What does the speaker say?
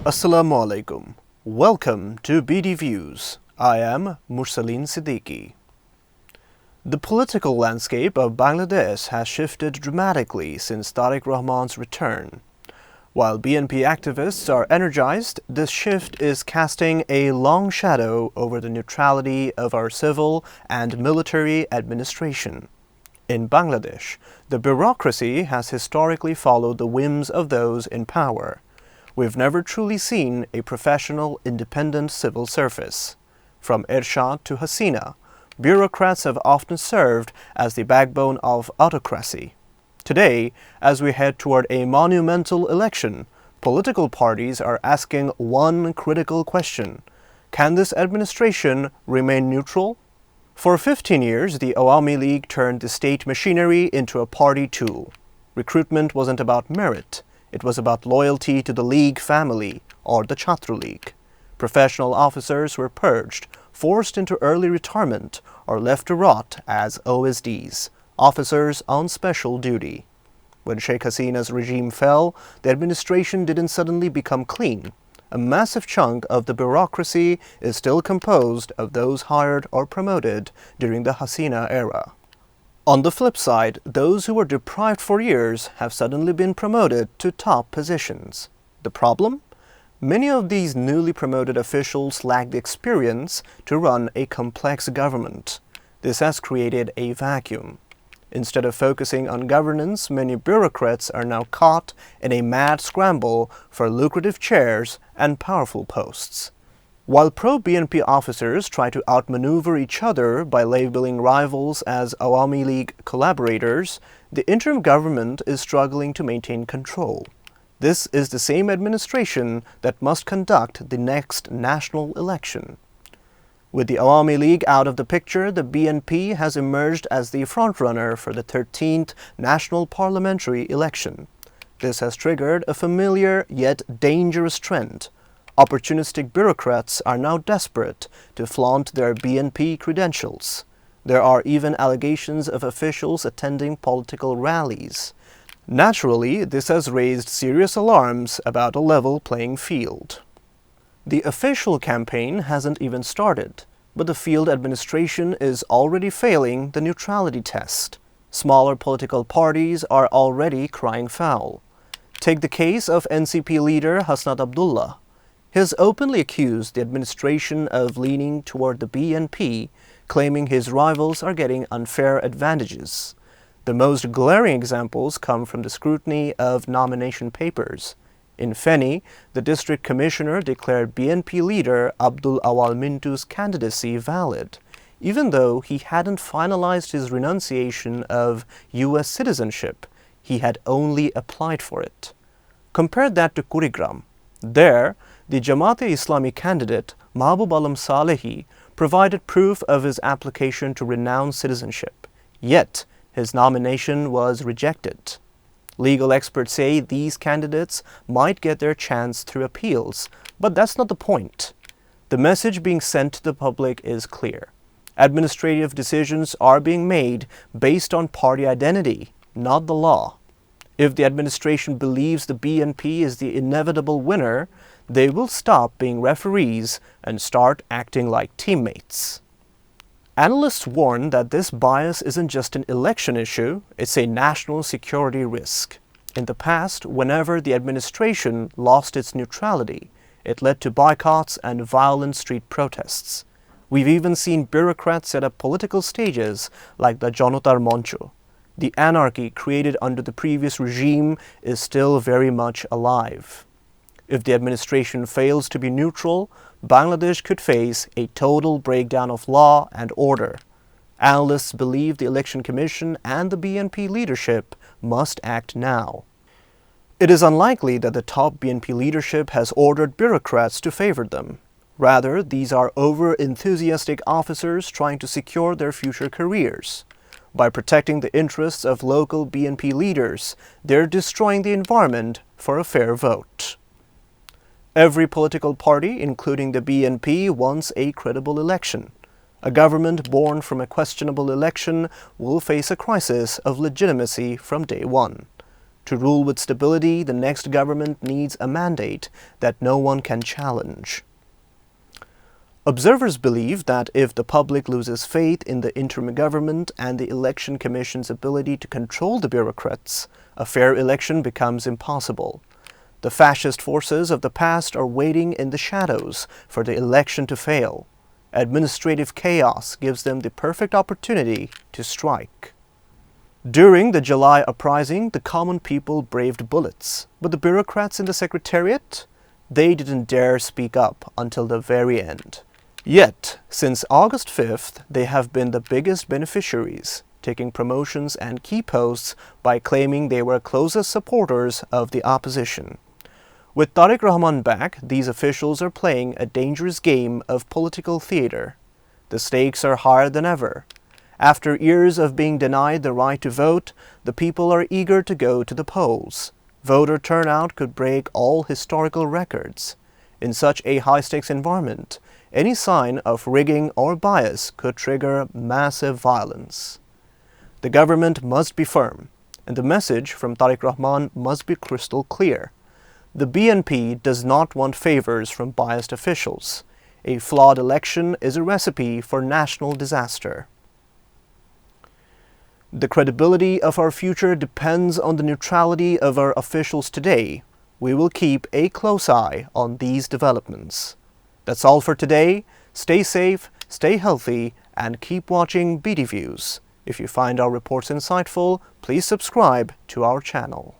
Assalamu alaikum. Welcome to BD Views. I am Mursaleen Siddiqui. The political landscape of Bangladesh has shifted dramatically since Tariq Rahman's return. While BNP activists are energized, this shift is casting a long shadow over the neutrality of our civil and military administration. In Bangladesh, the bureaucracy has historically followed the whims of those in power. We've never truly seen a professional, independent civil service. From Ershad to Hasina, bureaucrats have often served as the backbone of autocracy. Today, as we head toward a monumental election, political parties are asking one critical question: can this administration remain neutral? For 15 years, the Awami League turned the state machinery into a party tool. Recruitment wasn't about merit. It was about loyalty to the League family, or the Chhatru League. Professional officers were purged, forced into early retirement, or left to rot as OSDs, officers on special duty. When Sheikh Hasina's regime fell, the administration didn't suddenly become clean. A massive chunk of the bureaucracy is still composed of those hired or promoted during the Hasina era. On the flip side, those who were deprived for years have suddenly been promoted to top positions. The problem? Many of these newly promoted officials lack the experience to run a complex government. This has created a vacuum. Instead of focusing on governance, many bureaucrats are now caught in a mad scramble for lucrative chairs and powerful posts. While pro-BNP officers try to outmaneuver each other by labeling rivals as Awami League collaborators, the interim government is struggling to maintain control. This is the same administration that must conduct the next national election. With the Awami League out of the picture, the BNP has emerged as the frontrunner for the 13th national parliamentary election. This has triggered a familiar yet dangerous trend. Opportunistic bureaucrats are now desperate to flaunt their BNP credentials. There are even allegations of officials attending political rallies. Naturally, this has raised serious alarms about a level playing field. The official campaign hasn't even started, but the field administration is already failing the neutrality test. Smaller political parties are already crying foul. Take the case of NCP leader Hasnat Abdullah. He has openly accused the administration of leaning toward the BNP, claiming his rivals are getting unfair advantages. The most glaring examples come from the scrutiny of nomination papers. In Feni, the district commissioner declared BNP leader Abdul Awal Mintu's candidacy valid, even though he hadn't finalized his renunciation of U.S. citizenship. He had only applied for it. Compare that to Kurigram. There, the Jamaat-e-Islami candidate Mahbub Alam Salehi provided proof of his application to renounce citizenship. Yet, his nomination was rejected. Legal experts say these candidates might get their chance through appeals, but that's not the point. The message being sent to the public is clear. Administrative decisions are being made based on party identity, not the law. If the administration believes the BNP is the inevitable winner, they will stop being referees and start acting like teammates. Analysts warn that this bias isn't just an election issue, it's a national security risk. In the past, whenever the administration lost its neutrality, it led to boycotts and violent street protests. We've even seen bureaucrats set up political stages like the Janotar Moncho. The anarchy created under the previous regime is still very much alive. If the administration fails to be neutral, Bangladesh could face a total breakdown of law and order. Analysts believe the Election Commission and the BNP leadership must act now. It is unlikely that the top BNP leadership has ordered bureaucrats to favor them. Rather, these are over-enthusiastic officers trying to secure their future careers. By protecting the interests of local BNP leaders, they're destroying the environment for a fair vote. Every political party, including the BNP, wants a credible election. A government born from a questionable election will face a crisis of legitimacy from day one. To rule with stability, the next government needs a mandate that no one can challenge. Observers believe that if the public loses faith in the interim government and the Election Commission's ability to control the bureaucrats, a fair election becomes impossible. The fascist forces of the past are waiting in the shadows for the election to fail. Administrative chaos gives them the perfect opportunity to strike. During the July uprising, the common people braved bullets, but the bureaucrats in the Secretariat, they didn't dare speak up until the very end. Yet, since August 5th, they have been the biggest beneficiaries, taking promotions and key posts by claiming they were closest supporters of the opposition. With Tariq Rahman back, these officials are playing a dangerous game of political theater. The stakes are higher than ever. After years of being denied the right to vote, the people are eager to go to the polls. Voter turnout could break all historical records. In such a high-stakes environment, any sign of rigging or bias could trigger massive violence. The government must be firm, and the message from Tariq Rahman must be crystal clear. The BNP does not want favors from biased officials. A flawed election is a recipe for national disaster. The credibility of our future depends on the neutrality of our officials today. We will keep a close eye on these developments. That's all for today. Stay safe, stay healthy, and keep watching BD Views. If you find our reports insightful, please subscribe to our channel.